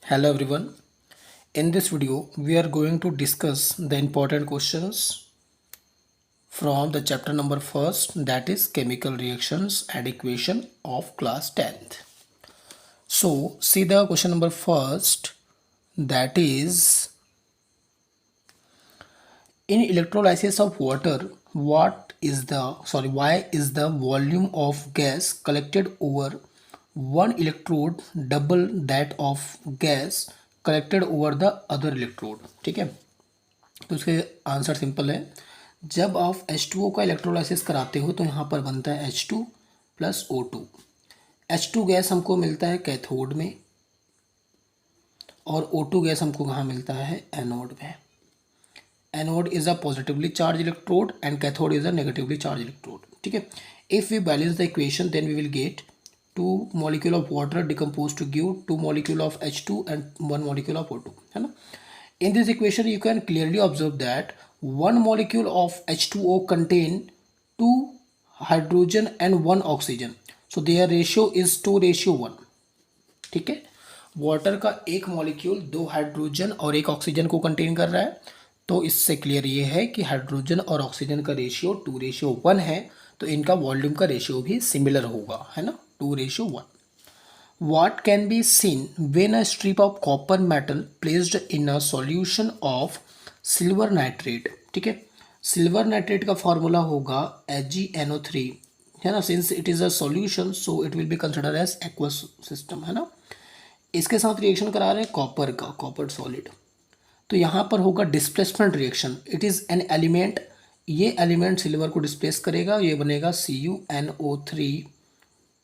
Hello everyone. In this video, we are going to discuss the important questions from the chapter number first, that is chemical reactions and equation of class 10th. So see the question number first, that is in electrolysis of water, why is the volume of gas collected over one electrode double that of gas collected over the other electrode? ठीक है, तो इसके answer simple है। जब आप H2O का electrolysis कराते हो तो यहाँ पर बनता है H2 plus O2। H2 gas हमको मिलता है कैथोड में और O2 गैस हमको कहाँ मिलता है? एनोड में। Anode is a positively charge electrode and cathode is a negatively charge electrode. ठीक है, if we balance the equation then we will get 2 molecule of water decompose to give 2 molecule of H2 and 1 molecule of O2, है ना। In this equation, you can clearly observe that one molecule of H2O contain 2 hydrogen and 1 oxygen. So their ratio is 2:1. ठीक है, water का एक molecule 2 hydrogen और 1 oxygen को contain कर रहा है, तो इससे क्लियर ये है कि हाइड्रोजन और ऑक्सीजन का रेशियो 2:1 है, तो इनका वॉल्यूम का रेशियो भी सिमिलर होगा, है ना, 2:1. What can be seen when a strip of copper metal placed in a solution of silver nitrate? ठीक है, सिल्वर नाइट्रेट का फॉर्मूला होगा AgNO3, है ना। Since it is a solution so it will be consider as aqueous system, है ना। इसके साथ रिएक्शन करा रहे हैं कॉपर का, कॉपर सॉलिड, तो यहाँ पर होगा displacement reaction. It is an element, ये एलिमेंट सिल्वर को डिस्प्लेस करेगा, ये बनेगा CuNO3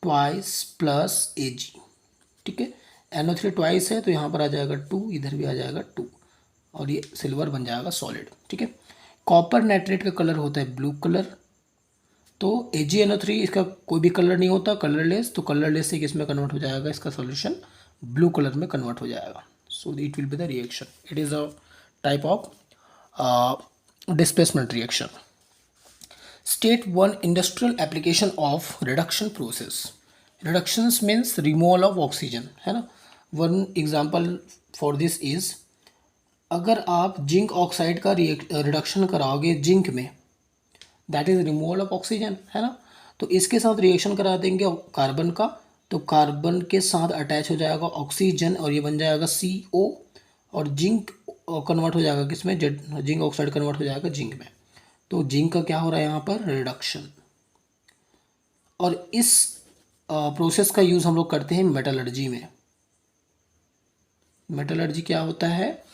ट्वाइस प्लस Ag। ठीक है, NO3 ट्वाइस है तो यहाँ पर आ जाएगा 2, इधर भी आ जाएगा 2 और ये सिल्वर बन जाएगा सॉलिड। ठीक है, कॉपर नाइट्रेट का कलर होता है ब्लू कलर, तो AgNO3 इसका कोई भी कलर नहीं होता, कलरलेस, तो कलरलेस से किस में कन्वर्ट हो जाएगा? इसका सॉल्यूशन ब्लू कलर में कन्वर्ट हो जाएगा। So it will be the reaction, it is a type of displacement reaction. State one industrial application of reduction process. Reductions means removal of oxygen, है ना। One example for this is, अगर आप zinc oxide का reduction कराओगे zinc में, that is removal of oxygen, है ना। तो इसके साथ रिएक्शन करा देंगे कार्बन का, तो कार्बन के साथ अटैच हो जाएगा ऑक्सीजन और ये बन जाएगा CO, और जिंक कन्वर्ट हो जाएगा किसमें? जिंक ऑक्साइड कन्वर्ट हो जाएगा जिंक में, तो जिंक का क्या हो रहा है यहाँ पर? रिडक्शन। और इस प्रोसेस का यूज़ हम लोग करते हैं मेटलर्जी में। मेटलर्जी क्या होता है?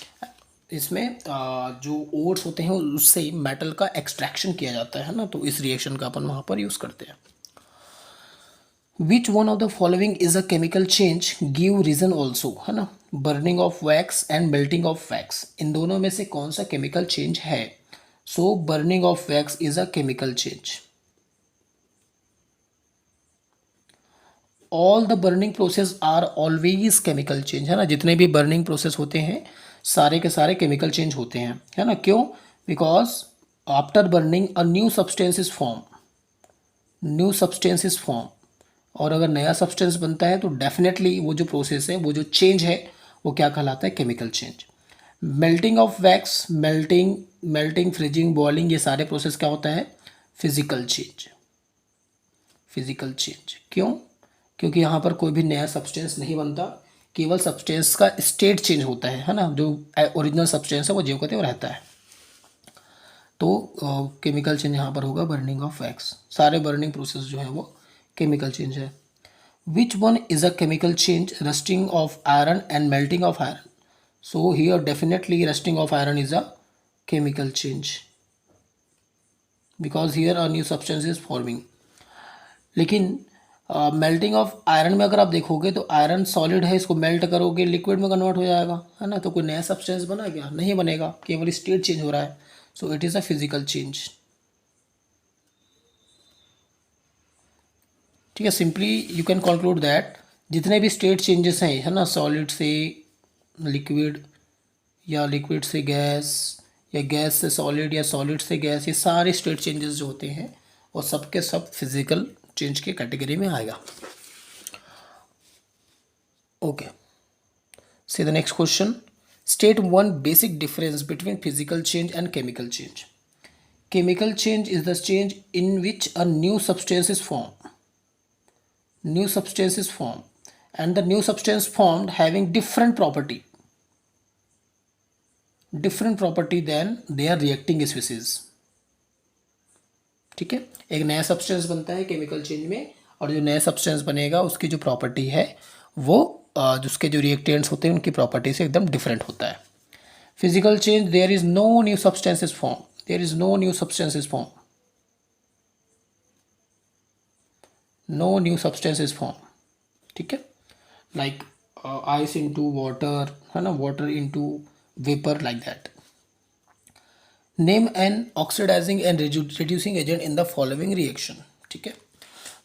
इसमें जो ओर्स होते हैं उससे मेटल का एक्सट्रैक्शन किया जाता है ना, तो इस रिएक्शन का अपन वहाँ पर यूज़ करते हैं। Which one of the following is a chemical change give reason also, है ना। Burning of wax and melting of wax, इन दोनों में से कौन सा केमिकल चेंज है? So burning of wax is a chemical change. All the burning process are always chemical change, है ना। जितने भी बर्निंग प्रोसेस होते हैं सारे के सारे केमिकल चेंज होते हैं, है ना। क्यों? Because after burning a new substance is form, new substance is form, और अगर नया सब्सटेंस बनता है तो डेफिनेटली वो जो प्रोसेस है, वो जो चेंज है, वो क्या कहलाता है? Chemical change. Melting of wax, melting freezing boiling, ये सारे प्रोसेस क्या होता है? Physical change, physical change. क्यों? क्योंकि यहाँ पर कोई भी नया सब्सटेंस नहीं बनता, केवल सब्सटेंस का स्टेट चेंज होता है ना। जो ओरिजिनल सब्सटेंस है वो जो कहते हैं वो रहता है, तो केमिकल चेंज यहाँ पर होगा बर्निंग ऑफ वैक्स। सारे बर्निंग प्रोसेस जो है वो केमिकल चेंज है। Which one is a chemical change? Rusting of iron and melting of iron. So here definitely rusting of iron is a chemical change because here a new substance is forming. लेकिन melting of iron में अगर आप देखोगे तो iron solid है, इसको melt करोगे liquid में कन्वर्ट हो जाएगा, है ना। तो कोई नया सब्सटेंस बना क्या? नहीं बनेगा, केवल स्टेट चेंज हो रहा है। So it is a physical change. ठीक है, simply you can conclude that जितने भी स्टेट चेंजेस हैं, है ना, सॉलिड से लिक्विड या लिक्विड से गैस या गैस से सॉलिड या सॉलिड से गैस, ये सारे स्टेट चेंजेस जो होते हैं वो सब के सब फिजिकल चेंज के कैटेगरी में आएगा। Okay, See the next question. State one basic difference between physical change and chemical change. Chemical change is the change in which a new substance is formed. New substance is formed, and the new substance formed having different property than their reacting species. ठीक है, एक नया substance बनता है chemical change में, और जो नया सब्सटेंस बनेगा उसकी जो प्रॉपर्टी है वो उसके जो रिएक्टेंट्स होते हैं उनकी प्रॉपर्टी से एकदम डिफरेंट होता है. Physical change, there is no new substances form, there is no new substances form, no new substances form. ठीक है, लाइक आइस इनटू वाटर, है ना, water into vapour, like that. Name an oxidising and reducing agent in the following reaction. ठीक है,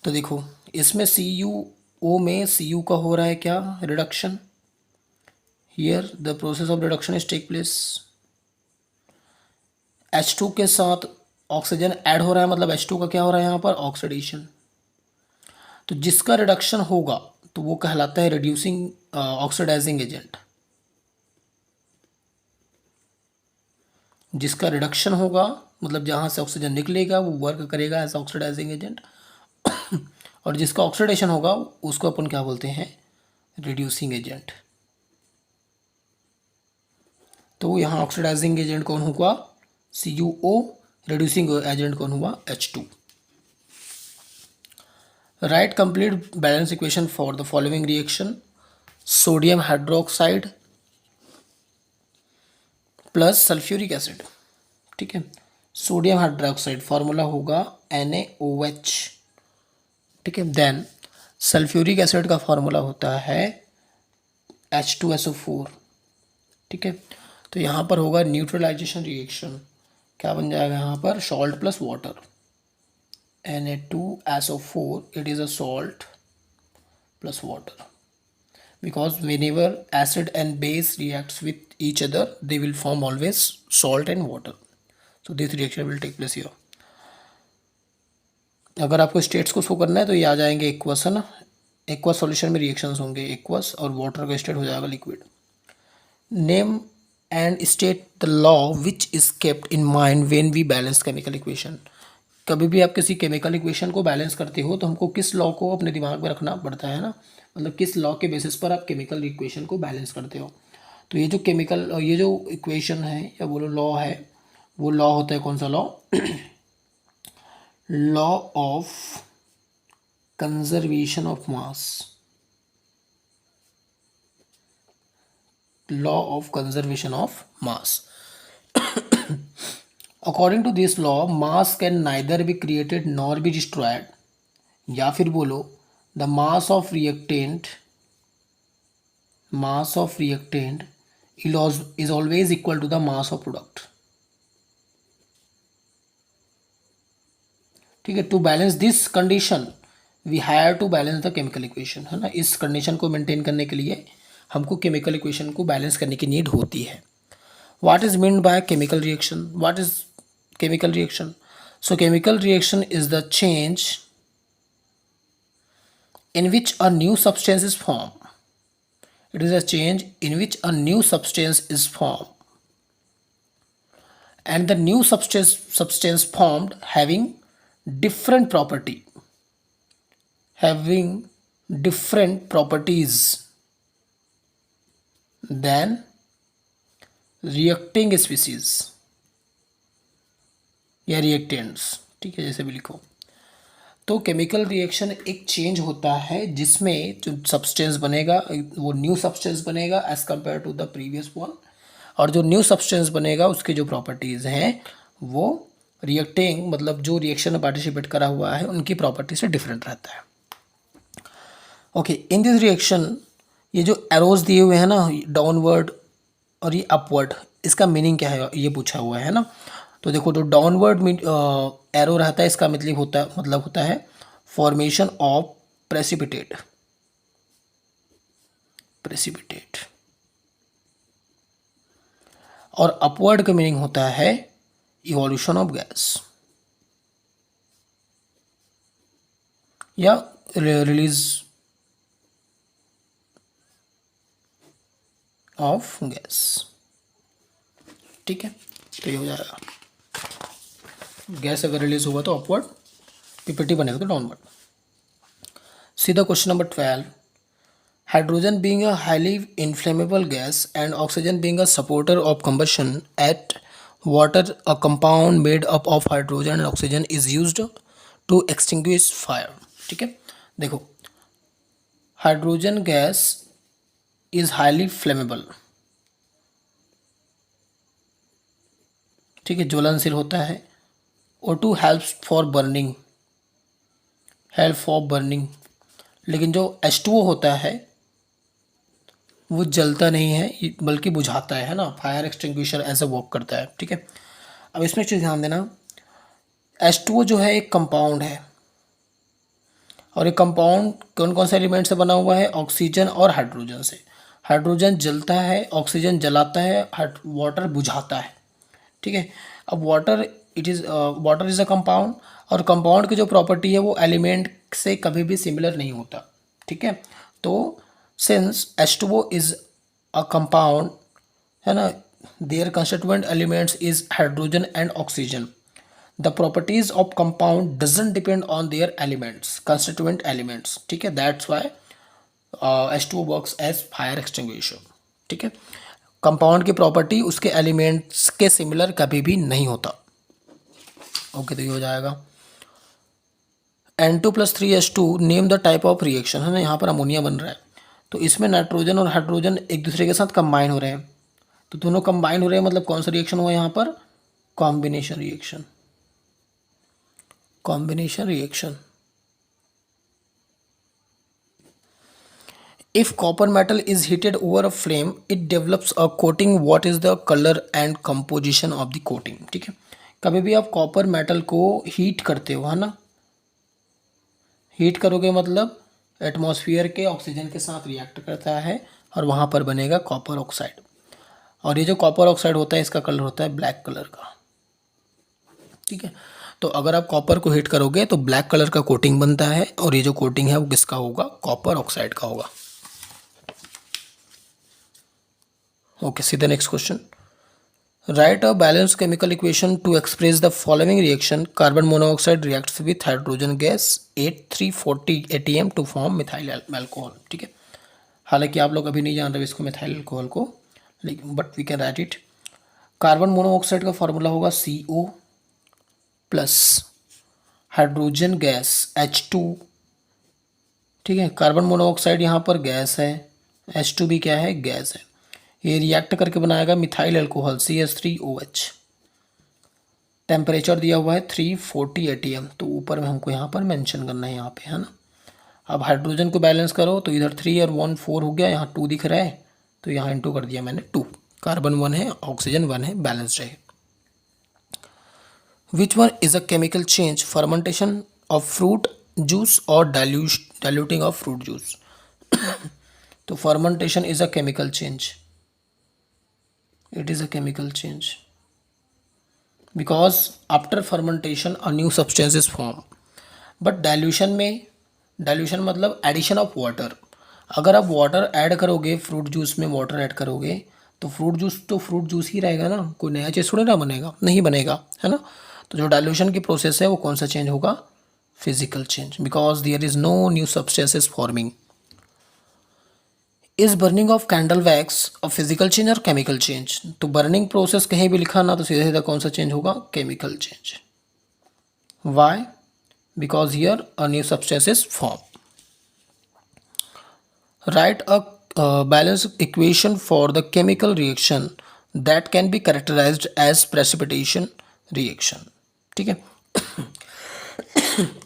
तो देखो इसमें CuO में Cu का हो रहा है क्या, reduction. Here the process of reduction is take place. H2 के साथ ऑक्सीजन ऐड हो रहा है, मतलब H2 का क्या हो रहा है यहाँ पर, ऑक्सीडेशन. तो जिसका रिडक्शन होगा तो वो कहलाता है रिड्यूसिंग ऑक्सीडाइजिंग एजेंट. जिसका रिडक्शन होगा मतलब जहाँ से ऑक्सीजन निकलेगा वो वर्क करेगा एज ऑक्सीडाइजिंग एजेंट. और जिसका ऑक्सीडेशन होगा उसको अपन क्या बोलते हैं, रिड्यूसिंग एजेंट. तो यहाँ ऑक्सीडाइजिंग एजेंट कौन हुआ, CuO. रिड्यूसिंग एजेंट कौन हुआ, H2. Right complete balance equation for the following reaction. Sodium hydroxide plus sulphuric acid. ठीक है, सोडियम हाइड्रोक्साइड फॉर्मूला होगा NaOH. ठीक है, देन सल्फ्यूरिक एसिड का फॉर्मूला होता है H2SO4. ठीक है, तो यहाँ पर होगा न्यूट्रलाइजेशन रिएक्शन. क्या बन जाएगा यहाँ पर, salt plus water. Na2SO4, it is a salt plus water. Because whenever acid and base reacts with each other, they will form always salt and water. So this reaction will take place here. अगर आपको states को show करना है तो ये आ जाएंगे aqueous, है ना. एक्वस सॉल्यूशन में रिएक्शंस होंगे एक्वस, और वाटर का स्टेट हो जाएगा liquid. Name and state the law which is kept in mind when we balance chemical equation. कभी भी आप किसी केमिकल इक्वेशन को बैलेंस करते हो तो हमको किस लॉ को अपने दिमाग में रखना पड़ता है ना, मतलब किस लॉ के बेसिस पर आप केमिकल इक्वेशन को बैलेंस करते हो. तो ये जो इक्वेशन है या बोलो लॉ है, वो लॉ होता है कौन सा law, law of conservation of mass. Law of conservation of mass. According to this law, mass can neither be created nor be destroyed. या फिर बोलो the mass of reactant is always equal to the mass of product. ठीक है, to balance this condition we have to balance the chemical equation, है ना. इस condition को maintain करने के लिए हमको केमिकल इक्वेशन को बैलेंस करने की नीड होती है. What is meant by chemical reaction? What is chemical reaction? So chemical reaction is the change in which a new substance is formed. It is a change in which a new substance is formed, and the new substance formed having different properties than reacting species या reactants. ठीक है, जैसे भी लिखो. तो chemical reaction एक change होता है जिसमें जो सब्सटेंस बनेगा वो न्यू सब्सटेंस बनेगा as compare to the previous one, और जो न्यू सब्सटेंस बनेगा उसकी जो प्रॉपर्टीज़ हैं वो रिएक्टिंग मतलब जो रिएक्शन में पार्टिसिपेट करा हुआ है उनकी प्रॉपर्टी से डिफरेंट रहता है. ओके, इन दिस रिएक्शन ये जो एरोज दिए हुए हैं ना, डाउनवर्ड और ये अपवर्ड, इसका मीनिंग क्या है ये पूछा हुआ है ना. तो देखो जो डाउनवर्ड एरो रहता है इसका मतलब होता है फॉर्मेशन ऑफ प्रेसिपिटेट. और अपवर्ड का मीनिंग होता है इवोल्यूशन ऑफ गैस या रिलीज ऑफ गैस। ठीक है, तो ये हो जाएगा, गैस अगर रिलीज होगा तो अपवर्ड, पीपीटी बनेगा तो डाउनवर्ड। सीधा question number 12, hydrogen being a highly inflammable gas and oxygen being a supporter of combustion at water, a compound made up of hydrogen and oxygen is used to extinguish fire. ठीक है, देखो hydrogen gas is highly flammable, ठीक है, ज्वलनशील होता है। O2 helps for burning, help for burning, लेकिन जो H2O होता है वो जलता नहीं है बल्कि बुझाता है ना, फायर एक्सटिंग्विशर ऐसा वर्क करता है। ठीक है, अब इसमें एक चीज़ ध्यान देना, H2O जो है एक कंपाउंड है, और ये कंपाउंड कौन कौन से एलिमेंट से बना हुआ है, ऑक्सीजन और हाइड्रोजन से। हाइड्रोजन जलता है, ऑक्सीजन जलाता है, वाटर बुझाता है। ठीक है, अब water water is a compound, और कंपाउंड की जो प्रॉपर्टी है वो एलिमेंट से कभी भी सिमिलर नहीं होता। ठीक है, तो since H2O is a compound, है ना, their constituent elements is hydrogen and oxygen, the properties of compound doesn't depend on their elements, constituent elements. ठीक है, that's why H2O works as fire extinguisher. ठीक है, कंपाउंड की property उसके elements के similar कभी भी नहीं होता। ओके, तो ये हो जाएगा N2+3H2, name the type of reaction, है ना, यहाँ पर अमोनिया बन रहा है, तो इसमें नाइट्रोजन और हाइड्रोजन एक दूसरे के साथ कंबाइन हो रहे हैं, तो दोनों कंबाइन हो रहे हैं, मतलब कौन सा रिएक्शन हुआ यहाँ पर, combination reaction, combination reaction. If copper metal is heated over a flame, it develops a coating. What is the color and composition of the coating? ठीक है, कभी भी आप कॉपर मेटल को हीट करते हो, है ना, हीट करोगे मतलब एटमॉस्फेयर के ऑक्सीजन के साथ रिएक्ट करता है और वहाँ पर बनेगा कॉपर ऑक्साइड, और ये जो कॉपर ऑक्साइड होता है इसका कलर होता है ब्लैक कलर का। ठीक है, तो अगर आप कॉपर को हीट करोगे तो ब्लैक कलर का कोटिंग बनता है, और ये जो कोटिंग है वो किसका होगा, कॉपर ऑक्साइड का होगा। Okay, see the next question, write a balance chemical equation to express the following reaction, carbon monoxide reacts with hydrogen gas 8340 ATM to form methyl alcohol. ठीक है, हालांकि आप लोग अभी नहीं जान रहे इसको मिथाइल अल्कोहल को, लेकिन but we can write it. Carbon monoxide का फॉर्मूला होगा CO plus hydrogen gas H2। ठीक है, कार्बन मोनोऑक्साइड यहाँ पर गैस है, H2 भी क्या है, गैस है, ये रिएक्ट करके बनाएगा मिथाइल अल्कोहल CH3OH। टेम्परेचर दिया हुआ है 340 ATM, तो ऊपर में हमको यहाँ पर मेंशन करना है यहाँ पे, है ना। अब हाइड्रोजन को बैलेंस करो तो इधर 3 और 1 4 हो गया, यहाँ 2 दिख रहा है तो यहाँ इंटू कर दिया मैंने 2, कार्बन 1 है, ऑक्सीजन 1 है, बैलेंस्ड है। Which one is a chemical change, fermentation of fruit juice और डाइल्यूटिंग ऑफ फ्रूट जूस। तो fermentation is a chemical change, it is a chemical change because after fermentation a new substance is formed, but dilution में, dilution मतलब addition of water, अगर आप water add करोगे fruit juice में, water add करोगे तो fruit juice तो fruit juice ही रहेगा ना, कोई नया चीज़ थोड़ी ना बनेगा, नहीं बनेगा, है ना। तो जो डाइल्यूशन की प्रोसेस है वो कौन सा चेंज होगा, physical change, because there is no new substances forming. Is burning of candle wax a physical change और केमिकल चेंज, तो बर्निंग प्रोसेस कहीं भी लिखा ना तो सीधा सीधा कौन सा चेंज होगा, chemical change. Why, because here a new substance is form. Write a balance equation for the chemical reaction that can be characterized as precipitation reaction. ठीक है,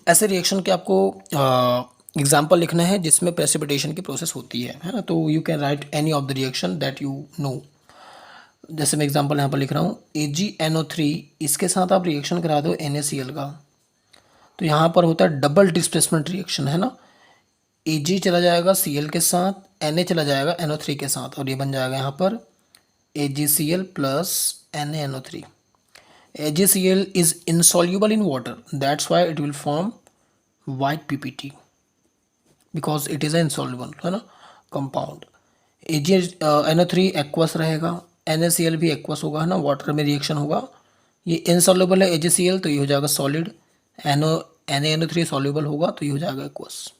ऐसे रिएक्शन के आपको एग्जाम्पल लिखना है जिसमें प्रेसिपिटेशन की प्रोसेस होती है ना, तो you can write any of the reaction that you know. जैसे मैं एग्जांपल यहाँ पर लिख रहा हूँ AgNO3, इसके साथ आप रिएक्शन करा दो NaCl का, तो यहाँ पर होता है डबल डिस्प्लेसमेंट रिएक्शन, है ना, Ag चला जाएगा Cl के साथ, Na चला जाएगा NO3 के साथ, और ये बन जाएगा यहाँ पर AgCl plus NaNO3। AgCl is insoluble in water, that's why it will form white PPT because it is an insoluble, है ना, compound. NO3 एक्वस रहेगा, NaCl भी एक्वस होगा, है ना, वाटर में रिएक्शन होगा। ये इनसॉल्युबल है AgCl, तो ये हो जाएगा सॉलिड। NaNO3 सॉल्युबल होगा, तो ये हो जाएगा aqueous.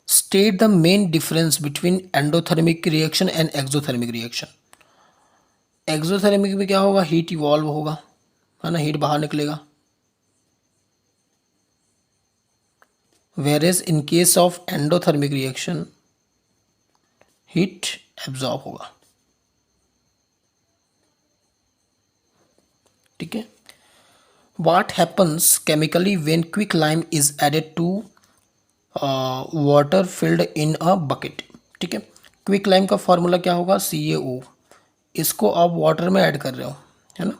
State the main difference between endothermic reaction and exothermic reaction. Exothermic में क्या होगा, हीट इवॉल्व होगा, है ना, हीट बाहर निकलेगा। Where is in case of endothermic reaction heat absorb होगा। ठीक है। What happens chemically when quick lime is added to water filled in a bucket. ठीक है। क्विक लाइम का फॉर्मूला क्या होगा, CaO। इसको आप वाटर में ऐड कर रहे हो, है ना,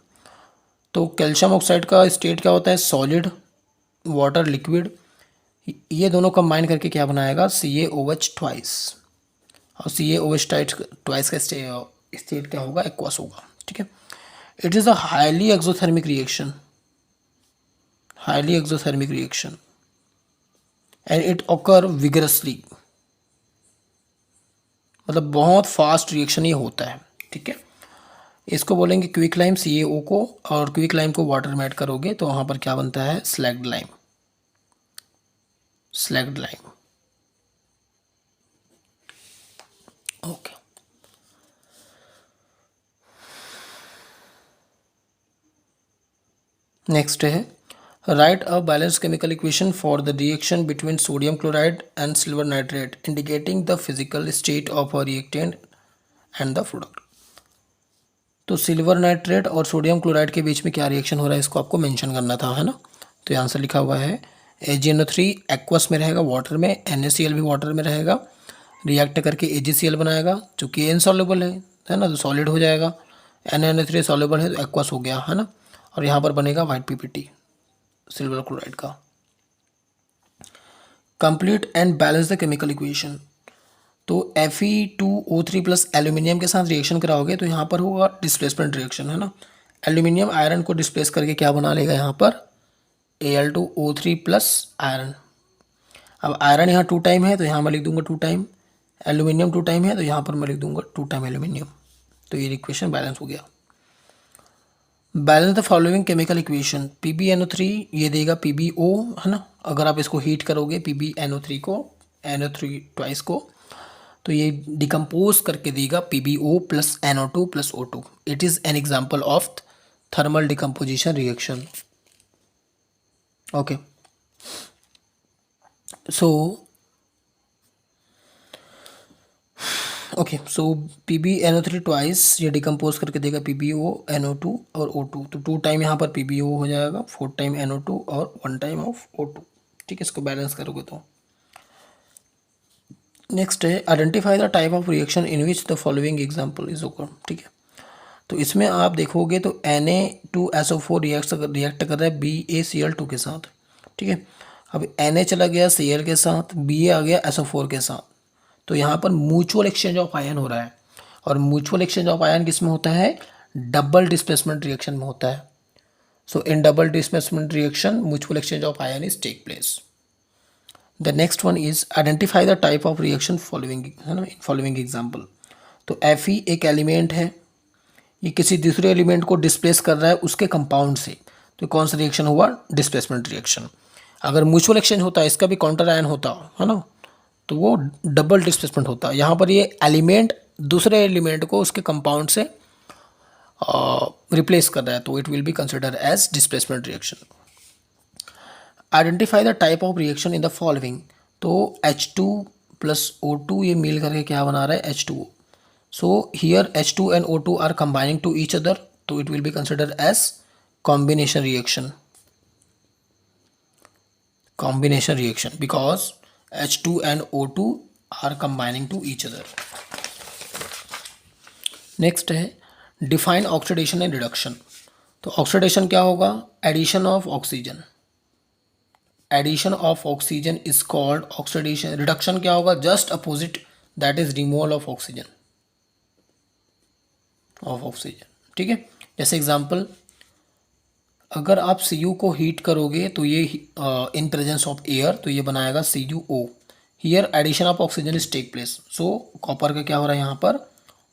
तो कैल्शियम ऑक्साइड का स्टेट क्या होता है, सॉलिड, वाटर लिक्विड। ये दोनों कंबाइन करके क्या बनाएगा, CaOH ट्वाइस। और CaOH ट्वाइस का स्टेट क्या होगा, एक्वस होगा। ठीक है। It is a highly exothermic reaction, highly exothermic reaction and it occur vigorously, मतलब बहुत फास्ट रिएक्शन ये होता है। ठीक है। इसको बोलेंगे क्विक लाइम CaO को, और क्विक लाइम को वाटर में ऐड करोगे तो वहाँ पर क्या बनता है, slaked lime, slaked lime. Okay. Next है, write a balance chemical equation for the reaction between sodium chloride and silver nitrate indicating the physical state of a reactant and the product. तो silver nitrate और sodium chloride के बीच में क्या reaction हो रहा है, इसको आपको मेंशन करना था, है ना। तो ये आंसर लिखा हुआ है AgNO3 एक्वस में रहेगा, वाटर में, NaCl भी वाटर में रहेगा, रिएक्ट करके AgCl बनाएगा, चूँकि इनसॉल्युबल है ना, तो सॉलिड हो जाएगा। NaNO3 सॉल्युबल है तो एक्वस हो गया, है ना, और यहाँ पर बनेगा वाइट PPT सिल्वर क्लोराइड का। Complete and balance the chemical equation. तो Fe2O3 प्लस एल्यूमिनियम के साथ रिएक्शन कराओगे तो यहाँ पर होगा डिस्प्लेसमेंट रिएक्शन, है ना। एल्यूमिनियम आयरन को डिस्प्लेस करके क्या बना लेगा यहाँ पर, Al2O3 प्लस आयरन। अब आयरन यहाँ 2 टाइम है तो यहाँ मैं लिख दूंगा 2 टाइम, एल्यूमिनियम 2 टाइम है तो यहाँ पर मैं लिख दूंगा 2 टाइम एल्यूमिनियम। तो ये इक्वेशन बैलेंस हो गया। Balance the following chemical equation, PbNO3 ये देगा PbO, है ना, अगर आप इसको हीट करोगे PbNO3 को, NO3 ट्वाइस को, तो ये डिकम्पोज करके देगा PbO plus NO2 plus O2। It is an example of thermal decomposition reaction. Okay, so PbNO3 twice ये डिकम्पोज करके देगा PbO, NO2 और O2। तो 2 टाइम यहाँ पर PbO हो जाएगा, 4 टाइम NO2 और 1 टाइम ऑफ O2। ठीक है, इसको बैलेंस करोगे तो। नेक्स्ट है, identify the type of reaction in which the following example is ओकर। ठीक है, तो इसमें आप देखोगे तो Na2SO4 रिएक्ट कर रहा है BaCl2 के साथ। ठीक है, अब Na चला गया Cl के साथ, Ba आ गया SO4 के साथ, तो यहाँ पर म्यूचुअल एक्सचेंज ऑफ आयन हो रहा है। और म्यूचुअल एक्सचेंज ऑफ आयन किस में होता है, डबल डिस्प्लेसमेंट रिएक्शन में होता है। So in double displacement reaction mutual exchange of ion is take place. The next one is identify the type of reaction following, है ना, इन फॉलोइंग एग्जाम्पल। तो Fe एक एलिमेंट है, ये किसी दूसरे एलिमेंट को डिस्प्लेस कर रहा है उसके कंपाउंड से, तो कौन सा रिएक्शन हुआ, डिस्प्लेसमेंट रिएक्शन। अगर म्यूचुअल एक्सचेंज होता है, इसका भी काउंटर आयन होता, है ना, तो वो डबल डिस्प्लेसमेंट होता है। यहाँ पर ये एलिमेंट दूसरे एलिमेंट को उसके कंपाउंड से रिप्लेस कर रहा है, तो it will be consider as displacement reaction. Identify the type of reaction in the following. तो H2 प्लस O2 ये मिल करके क्या बना रहा है, H2O। So here H2 and O2 are combining to each other, so it will be considered as combination reaction. Combination reaction because H2 and O2 are combining to each other. Next है define oxidation and reduction. तो oxidation क्या होगा, addition of oxygen. Addition of oxygen is called oxidation. Reduction क्या होगा, just opposite, that is removal of oxygen. Of oxygen. ठीक है, जैसे example, अगर आप Cu को हीट करोगे तो ये इन प्रेजेंस ऑफ एयर तो ये बनाएगा CuO। Here addition of oxygen is take place, so copper का क्या हो रहा है यहाँ पर,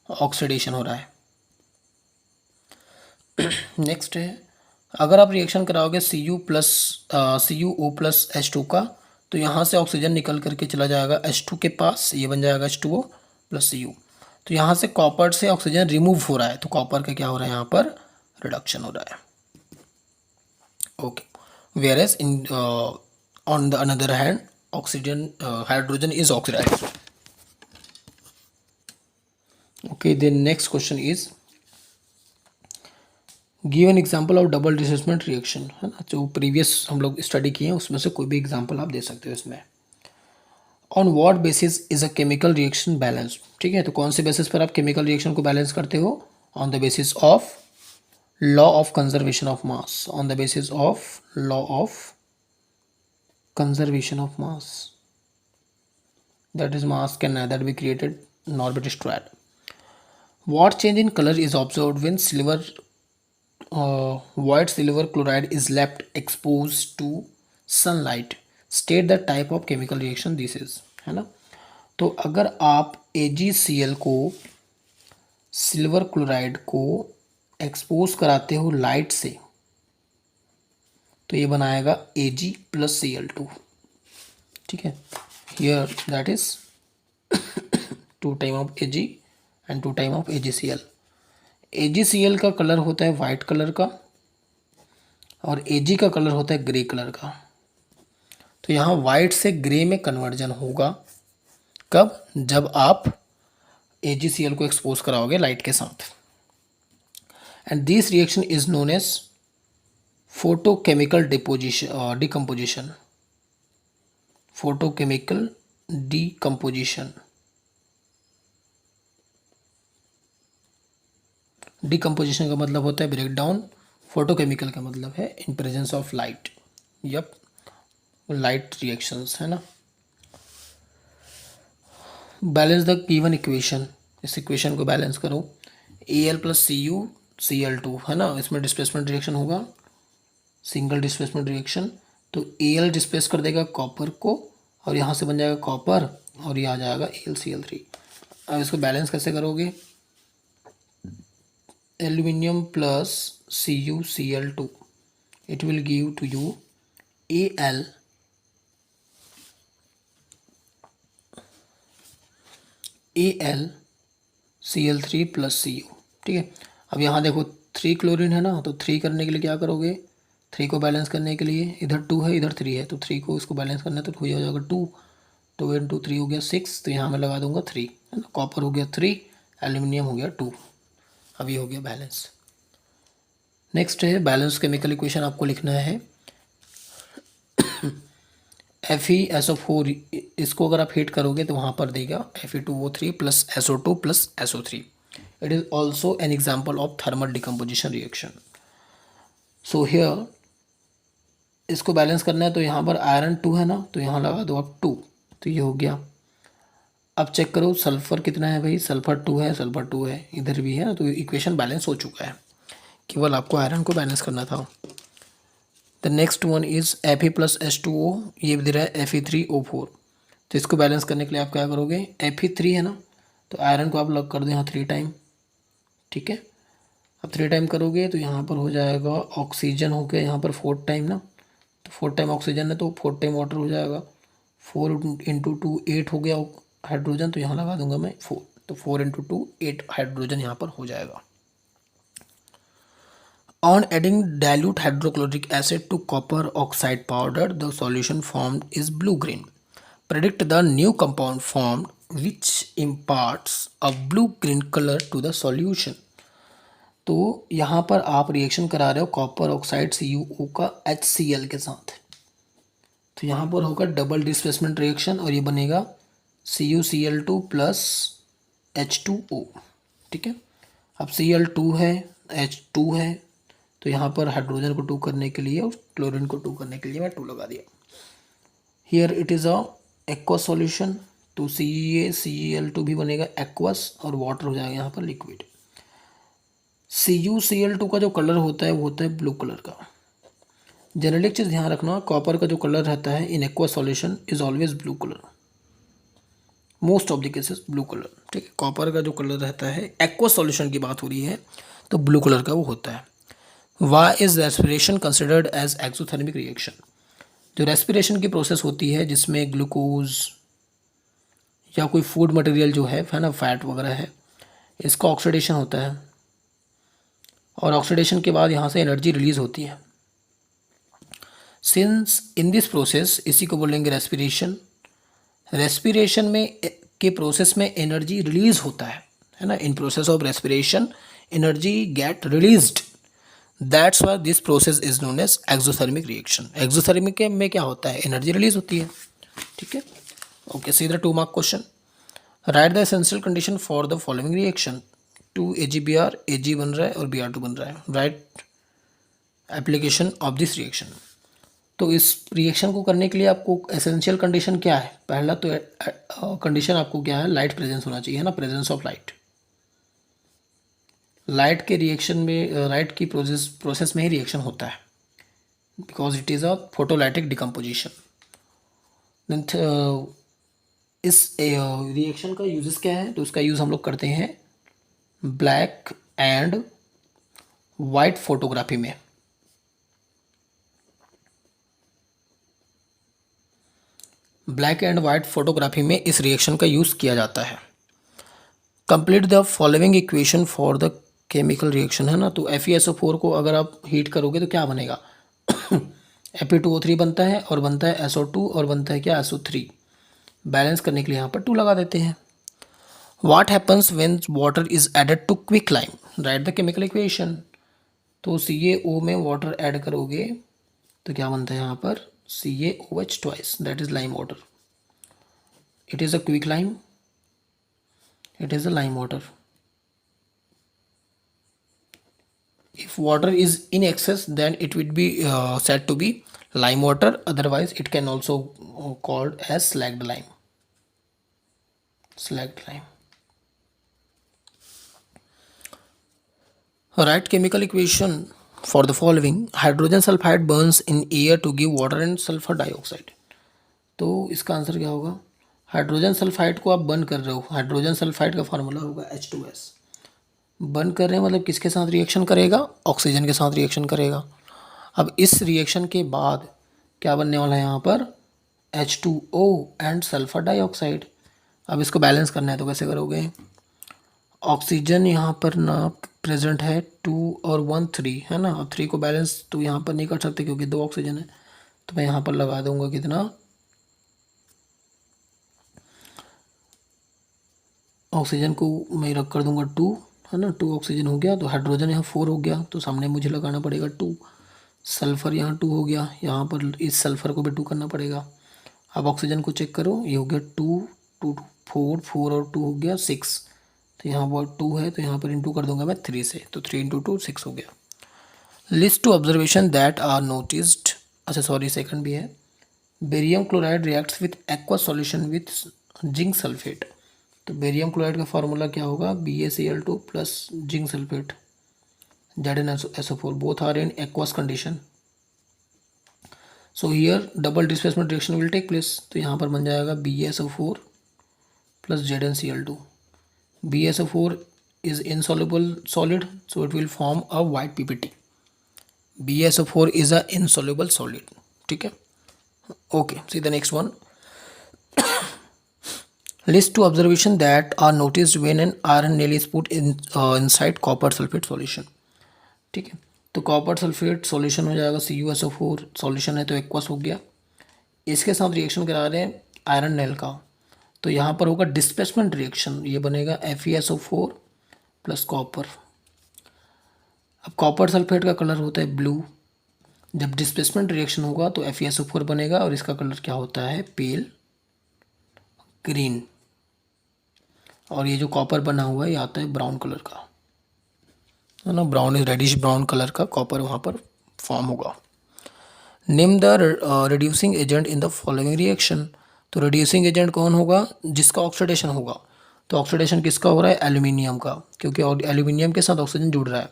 ऑक्सीडेशन हो रहा है। नेक्स्ट है, अगर आप रिएक्शन कराओगे CuO+H2 का, तो यहाँ से ऑक्सीजन निकल करके चला जाएगा H2 के पास, ये बन जाएगा H2O + Cu। तो यहाँ से कॉपर से ऑक्सीजन रिमूव हो रहा है, तो कॉपर का क्या हो रहा है यहाँ पर, रिडक्शन हो रहा है। Okay, where as in on the another hand oxygen hydrogen is oxidized. Okay, then next question is give an example of double displacement reaction, है ना, जो प्रीवियस हम लोग स्टडी किए हैं उसमें से कोई भी एग्जाम्पल आप दे सकते हो इसमें। On what basis is a chemical reaction balance, ठीक है, तो कौन से बेसिस पर आप केमिकल रिएक्शन को बैलेंस करते हो, on the basis of law of conservation of mass, on the basis of law of conservation of mass, that is mass can neither be created nor be destroyed. What change in color is observed when white silver chloride is left exposed to sunlight? State the type of chemical reaction this is, है ना। तो अगर आप AgCl को, silver chloride को expose कराते हो light से, तो ये बनाएगा Ag + Cl2, ठीक है। Here that is 2 time of Ag and 2 time of AgCl। AgCl का कलर होता है वाइट कलर का और Ag का कलर होता है ग्रे कलर का। तो यहाँ वाइट से ग्रे में कन्वर्जन होगा, कब, जब आप AgCl को एक्सपोज कराओगे लाइट के साथ। And this reaction is known as photochemical decomposition, photochemical decomposition. Decomposition का मतलब होता है ब्रेक डाउन, फोटोकेमिकल का मतलब है in presence of light, yup, light reactions, है ना। बैलेंस द गिवन इक्वेशन, इस इक्वेशन को बैलेंस करो। Al + CuCl2, है ना, इसमें डिस्प्लेसमेंट रिएक्शन होगा, सिंगल डिस्प्लेसमेंट रिएक्शन। तो Al डिस्प्लेस कर देगा कॉपर को और यहाँ से बन जाएगा कॉपर और ये आ जाएगा AlCl3। अब इसको बैलेंस कैसे करोगे, aluminium + CuCl2, it will give to you AlCl3 + Cu, ठीक है। अब यहाँ देखो 3 क्लोरीन है ना, तो 3 करने के लिए क्या करोगे, 3 को बैलेंस करने के लिए, इधर 2 है इधर 3 है, तो 3 को इसको बैलेंस करना है तो हो जाएगा 2, 2 × 3 हो गया 6, तो यहाँ मैं लगा दूंगा 3, है ना। कॉपर हो गया 3, एल्यूमिनियम हो गया 2, अभी हो गया बैलेंस। नेक्स्ट है बैलेंस केमिकल इक्वेशन, आपको लिखना है FeSO4, इसको अगर आप हीट करोगे तो वहाँ पर देगा Fe2O3 + SO2 + SO3। It is also an example of thermal decomposition reaction. So here इसको बैलेंस करना है, तो यहाँ पर आयरन 2 है ना, तो यहाँ लगा दो आप 2, तो ये हो गया। अब चेक करो सल्फ़र कितना है भाई, सल्फ़र 2 है, सल्फ़र 2 है, इधर भी है ना, तो इक्वेशन बैलेंस हो चुका है, केवल आपको आयरन को बैलेंस करना था। The next one is Fe + H2O, ये भी दे रहा है Fe3O4। तो इसको बैलेंस करने के लिए आप क्या करोगे, Fe3 है ना, तो आयरन को आप लग कर दो यहाँ 3 टाइम, ठीक है। अब 3 टाइम करोगे तो यहाँ पर हो जाएगा ऑक्सीजन हो गया यहाँ पर 4 टाइम ना, तो 4 टाइम ऑक्सीजन है तो 4 टाइम वाटर हो जाएगा, 4 × 2 8 हो गया हाइड्रोजन, तो यहाँ लगा दूंगा मैं 4, तो 4 × 2 8 हाइड्रोजन यहाँ पर हो जाएगा। On adding dilute hydrochloric acid to copper oxide powder, the solution formed is blue-green. Predict the new compound formed which imparts a blue-green color to the solution. तो यहाँ पर आप रिएक्शन करा रहे हो कॉपर ऑक्साइड CuO का HCl के साथ, तो यहाँ पर होगा डबल डिस्प्लेसमेंट रिएक्शन और ये बनेगा CuCl2 + H2O, ठीक है। अब Cl2 है, H2 है, तो यहाँ पर हाइड्रोजन को 2 करने के लिए और क्लोरीन को 2 करने के लिए मैं 2 लगा दिया। Here it is a aqueous solution, तो CaCl2 भी बनेगा एक्वस और वाटर हो जाएगा यहाँ पर लिक्विड। CuCl2 का जो कलर होता है वो होता है ब्लू कलर का। जनरली एक चीज़ ध्यान रखना, कॉपर का जो कलर रहता है in aqueous solution is always blue colour, most of the cases blue colour, ठीक है। कॉपर का जो कलर रहता है, एक्वा सॉल्यूशन की बात हो रही है तो ब्लू कलर का वो होता है। Why is respiration considered as exothermic reaction? जो रेस्पिरेशन की प्रोसेस होती है जिसमें ग्लूकोज या कोई फूड मटेरियल जो है ना, फैट वगैरह है, इसका ऑक्सीडेशन होता है और ऑक्सीडेशन के बाद यहाँ से एनर्जी रिलीज होती है। सिंस इन दिस प्रोसेस, इसी को बोलेंगे रेस्पिरेशन। रेस्पिरेशन में के प्रोसेस में एनर्जी रिलीज होता है ना। In process of respiration energy get released, that's why this process is known as exothermic reaction. Exothermic में क्या होता है, एनर्जी रिलीज होती है, ठीक है। Okay, see the 2 mark question. Right the essential condition for the following reaction. 2 AgBr, Ag बन रहा है और Br2 बन रहा है। Right application of this reaction. तो इस रिएक्शन को करने के लिए आपको एसेंशियल कंडीशन क्या है? पहला तो कंडीशन आपको क्या है, लाइट प्रेजेंस होना चाहिए, है ना, प्रेजेंस ऑफ लाइट। लाइट के रिएक्शन में, लाइट की प्रोसेस में ही रिएक्शन होता है, because it is a photolytic decomposition. इस रिएक्शन का यूजेस क्या है? तो उसका यूज़ हम लोग करते हैं ब्लैक एंड वाइट फोटोग्राफी में। ब्लैक एंड वाइट फोटोग्राफी में इस रिएक्शन का यूज़ किया जाता है। Complete the following equation for the chemical reaction, है ना। तो FeSO4 को अगर आप हीट करोगे तो क्या बनेगा? Fe2O3 बनता है और बनता है SO2 और बनता है क्या, SO3। बैलेंस करने के लिए यहाँ पर 2 लगा देते हैं। What happens when water is added to quick lime? Write the chemical equation. तो CaO में वाटर ऐड करोगे तो क्या बनता है यहाँ पर, CaOH twice, that is lime water. It is a quick lime, it is a lime water. If water is in excess, then it would be said to be lime water, otherwise it can also called as slacked lime. Slacked lime. Write chemical equation for the following. Hydrogen sulfide burns in air to give water and sulfur dioxide. तो इसका answer क्या होगा? Hydrogen sulphide को आप burn कर रहे हो, hydrogen sulphide का फार्मूला होगा H2S। बर्न कर रहे हैं मतलब किसके साथ रिएक्शन करेगा? ऑक्सीजन के साथ रिएक्शन करेगा। अब इस रिएक्शन के बाद क्या बनने वाला है यहाँ पर, H2O एंड सल्फर डाइऑक्साइड। अब इसको बैलेंस करना है तो कैसे करोगे? ऑक्सीजन यहाँ पर ना प्रेजेंट है 2 और 1 3, है ना। अब 3 को बैलेंस तो यहाँ पर नहीं कर सकते क्योंकि 2 ऑक्सीजन है, तो मैं यहाँ पर लगा दूंगा कितना, ऑक्सीजन को मैं रख कर दूंगा 2, है ना। 2 ऑक्सीजन हो गया, तो हाइड्रोजन यहाँ 4 हो गया, तो सामने मुझे लगाना पड़ेगा 2। सल्फ़र यहाँ 2 हो गया, यहाँ पर इस सल्फ़र को भी 2 करना पड़ेगा। अब ऑक्सीजन को चेक करो, ये हो गया 2 2 4 4 और 2 हो गया 6, तो यहाँ पर 2 है तो यहाँ पर इंटू कर दूंगा मैं 3 से, तो 3 × 2 6 हो गया। List two observation that are noticed, अच्छा सॉरी सेकंड भी है। Barium chloride reacts with aqua solution with zinc sulphate. तो बेरियम क्लोराइड का फार्मूला क्या होगा, BaCl2 plus zinc sulphate ZnSO4, both are in aqueous condition. So here double displacement reaction will take place, तो यहाँ पर बन जाएगा BaSO4 plus ZnCl2। BaSO4 is insoluble solid, so it will form a white PPT. BaSO4 is a insoluble solid, ठीक है। Okay, see the next one. List two observation that are noticed when an iron nail is put in inside copper sulfate solution, ठीक है। तो copper sulphate solution हो जाएगा, CuSO4 solution है तो aqueous हो गया। इसके साथ रिएक्शन करा रहे हैं आयरन नेल का, तो यहाँ पर होगा डिस्प्लेसमेंट रिएक्शन, ये बनेगा FeSO4 प्लस कॉपर। अब कॉपर सल्फेट का कलर होता है ब्लू, जब डिस्प्लेसमेंट रिएक्शन होगा तो FeSO4 बनेगा और इसका कलर क्या होता है, पेल ग्रीन। और ये जो कॉपर बना हुआ है ये आता है ब्राउन कलर का, है ना, ब्राउन रेडिश ब्राउन कलर का कॉपर वहाँ पर फॉर्म होगा। Name the reducing agent in the following reaction. तो रिड्यूसिंग एजेंट कौन होगा, जिसका ऑक्सीडेशन होगा। तो ऑक्सीडेशन किसका हो रहा है, एल्यूमिनियम का, क्योंकि एल्यूमिनियम के साथ ऑक्सीजन जुड़ रहा है।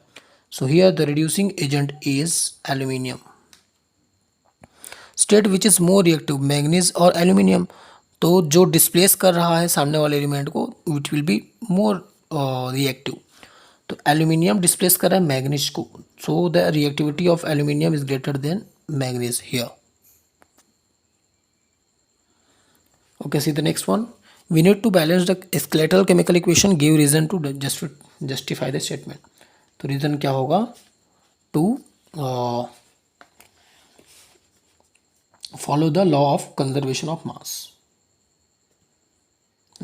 So here the reducing agent is aluminium. State which is more reactive, manganese और एल्यूमिनियम। तो जो डिस्प्लेस कर रहा है सामने वाले एलिमेंट को it will be more reactive. तो एल्यूमिनियम डिस्प्लेस कर रहा है मैग्नीज को, so the reactivity of aluminium is greater than manganese here. Okay, see the next one. We need to balance the skeletal chemical equation, give reason to justify the statement. तो reason क्या होगा? To follow the law of conservation of mass.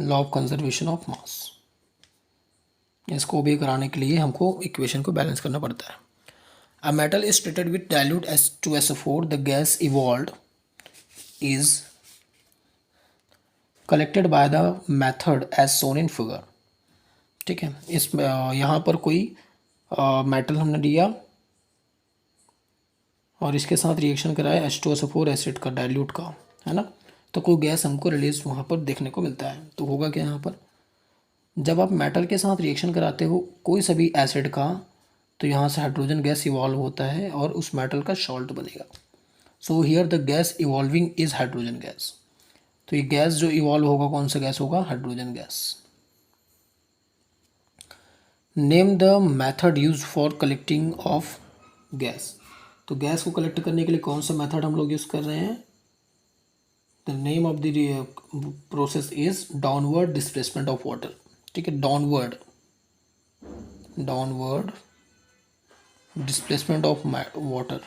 Law of conservation of mass. इसको भी कराने के लिए हमको equation को बैलेंस करना पड़ता है। A metal is treated with dilute H2SO4. The gas evolved is collected by the method as shown in figure. ठीक है, इस यहाँ पर कोई मेटल हमने लिया और इसके साथ रिएक्शन कराया H2SO4 एसिड का, डाइल्यूट का, है ना। तो कोई गैस हमको रिलीज वहाँ पर देखने को मिलता है। तो होगा क्या यहाँ पर, जब आप मेटल के साथ रिएक्शन कराते हो कोई सा भी एसिड का, तो यहाँ से हाइड्रोजन गैस इवॉल्व होता है और उस मेटल का सॉल्ट बनेगा। So here the gas evolving is hydrogen gas. तो ये गैस जो इवॉल्व होगा कौन सा गैस होगा, hydrogen gas. Name the method use for collecting of gas. तो गैस को कलेक्ट करने के लिए कौन सा मेथड हम लोग यूज़ कर रहे हैं, the name of the process is downward displacement of water. ठीक है, डाउनवर्ड डिस्प्लेसमेंट ऑफ वाटर।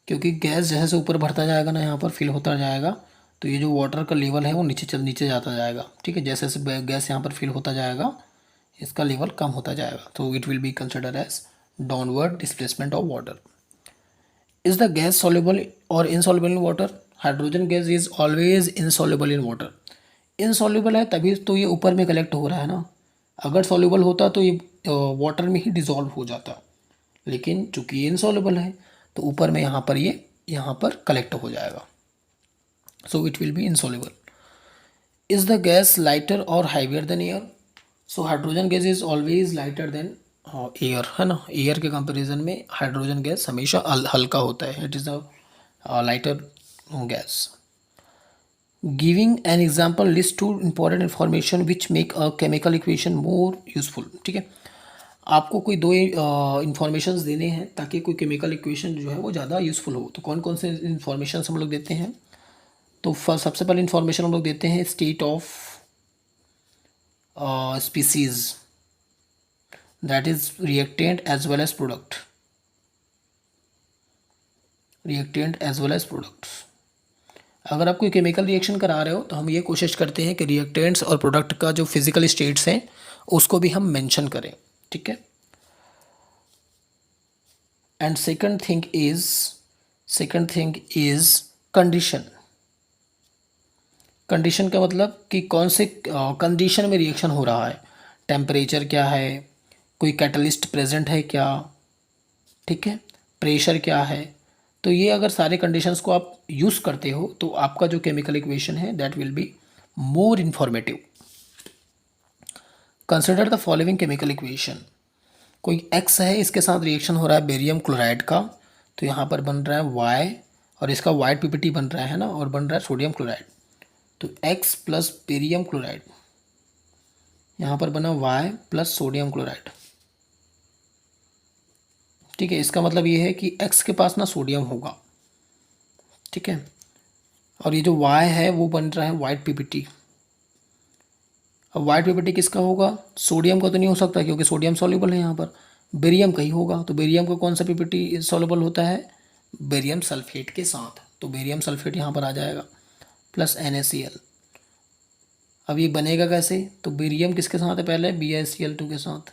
क्योंकि गैस जैसे ऊपर बढ़ता जाएगा ना, यहाँ पर फिल होता जाएगा, तो ये जो वाटर का लेवल है वो नीचे जाता जाएगा। ठीक है, जैसे जैसे गैस यहाँ पर फिल होता जाएगा इसका लेवल कम होता जाएगा। तो it will be consider as downward displacement of water. Is the gas soluble और insoluble in water? Hydrogen gas is always insoluble in water. Insoluble है तभी तो ये ऊपर में कलेक्ट हो रहा है ना, अगर सॉल्युबल होता तो ये वाटर में ही डिजॉल्व हो जाता, लेकिन चूंकि ये इनसॉल्युबल है तो ऊपर में यहाँ पर कलेक्ट हो जाएगा। So it will be insoluble. Is the gas lighter और heavier than air? So hydrogen gas is always lighter than air, है ना। एयर के कंपैरिजन में हाइड्रोजन गैस हमेशा हल्का होता है, it is a lighter gas. Giving an example list two important information which make a chemical equation more useful. ठीक है, आपको कोई दो इन्फॉर्मेशंस देने हैं ताकि कोई केमिकल इक्वेशन जो है वो ज़्यादा यूज़फुल हो। तो कौन कौन से इन्फॉर्मेशन हम लोग देते हैं, तो सबसे पहले इन्फॉर्मेशन हम लोग देते हैं state of species, that is reactant as well as product, reactant as well as products. अगर आप कोई केमिकल रिएक्शन करा रहे हो तो हम ये कोशिश करते हैं कि रिएक्टेंट्स और प्रोडक्ट का जो फिजिकल स्टेट्स हैं उसको भी हम मेंशन करें। ठीक है, and second thing is condition. Condition का मतलब कि कौन से कंडीशन में रिएक्शन हो रहा है, टेम्परेचर क्या है, कोई कैटलिस्ट प्रेजेंट है क्या, ठीक है, प्रेशर क्या है। तो ये अगर सारे कंडीशंस को आप यूज़ करते हो तो आपका जो केमिकल इक्वेशन है that will be more informative. Consider the following chemical equation. कोई एक्स है, इसके साथ रिएक्शन हो रहा है बेरियम क्लोराइड का, तो यहाँ पर बन रहा है वाई और इसका वाइट पीपीटी बन रहा है ना, और बन रहा है सोडियम क्लोराइड। तो एक्स प्लस बेरियम क्लोराइड, यहाँ पर बना वाई प्लस सोडियम क्लोराइड। ठीक है, इसका मतलब ये है कि एक्स के पास ना सोडियम होगा, ठीक है, और ये जो वाई है वो बन रहा है वाइट पीपीटी। अब वाइट पीपीटी किसका होगा, सोडियम का तो नहीं हो सकता क्योंकि सोडियम सॉल्युबल है, यहाँ पर बेरियम का ही होगा। तो बेरियम का कौन सा पीपीटी सॉल्युबल होता है, बेरियम सल्फेट के साथ, तो बेरियम सल्फेट यहाँ पर आ जाएगा प्लस NaCl। अब ये बनेगा कैसे, तो बेरियम किसके साथ है, पहले BiCl2 के साथ,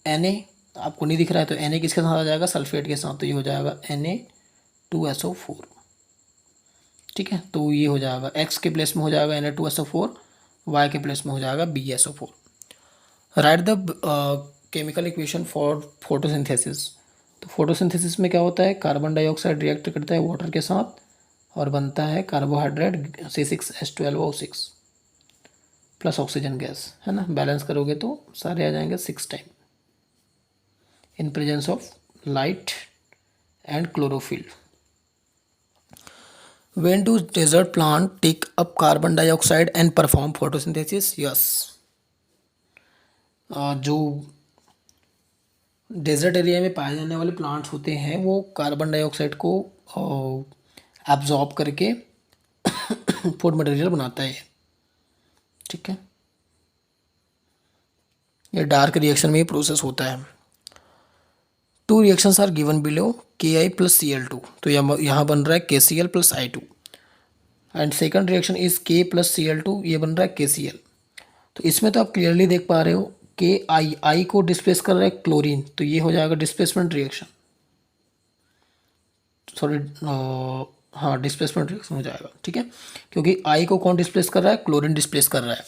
Na आपको नहीं दिख रहा है तो Na किसके साथ आ जाएगा, सल्फेट के साथ, तो ये हो जाएगा Na2SO4। ठीक है, तो ये हो जाएगा X के प्लेस में हो जाएगा Na2SO4, Y के प्लेस में हो जाएगा BiSO4। Right the chemical equation for photosynthesis. तो फोटोसिंथेसिस में क्या होता है, कार्बन डाइऑक्साइड रिएक्ट करता है वाटर के साथ और बनता है carbohydrate C6H12O6 plus oxygen gas, है ना। बैलेंस करोगे तो सारे आ जाएंगे 6 time in presence of light and chlorophyll. When do desert plant take up carbon dioxide and perform photosynthesis? Yes. जो डेजर्ट एरिया में पाए जाने वाले प्लांट्स होते हैं वो कार्बन डाइऑक्साइड को एब्जॉर्ब करके फूड मटेरियल बनाता है, ठीक है। ये डार्क रिएक्शन में ये प्रोसेस होता है। Two reactions are given below KI plus Cl2, तो यहाँ बन रहा है KCl plus I2 and second reaction is K plus Cl2, ये बन रहा है KCl। तो इसमें तो आप क्लियरली देख पा रहे हो कि आई को डिस्प्लेस कर रहा है क्लोरीन, तो ये हो जाएगा डिस्प्लेसमेंट रिएक्शन, सॉरी हाँ डिस्प्लेसमेंट रिएक्शन हो जाएगा, ठीक है, क्योंकि आई को कौन डिस्प्लेस कर रहा है, क्लोरीन डिस्प्लेस कर रहा है।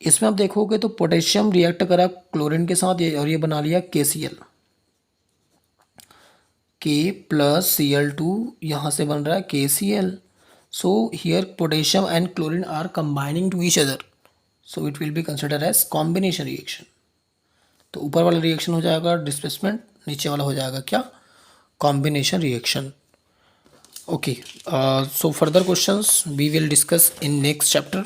इसमें आप देखोगे तो पोटेशियम रिएक्ट करा क्लोरीन के साथ और ये बना लिया KCl, K प्लस Cl2, यहाँ से बन रहा है KCl। So here potassium and chlorine are combining to each other, so it will be consider as combination reaction. तो ऊपर वाला रिएक्शन हो जाएगा डिस्प्लेसमेंट, नीचे वाला हो जाएगा क्या, combination reaction. Okay, so further questions we will discuss in next chapter.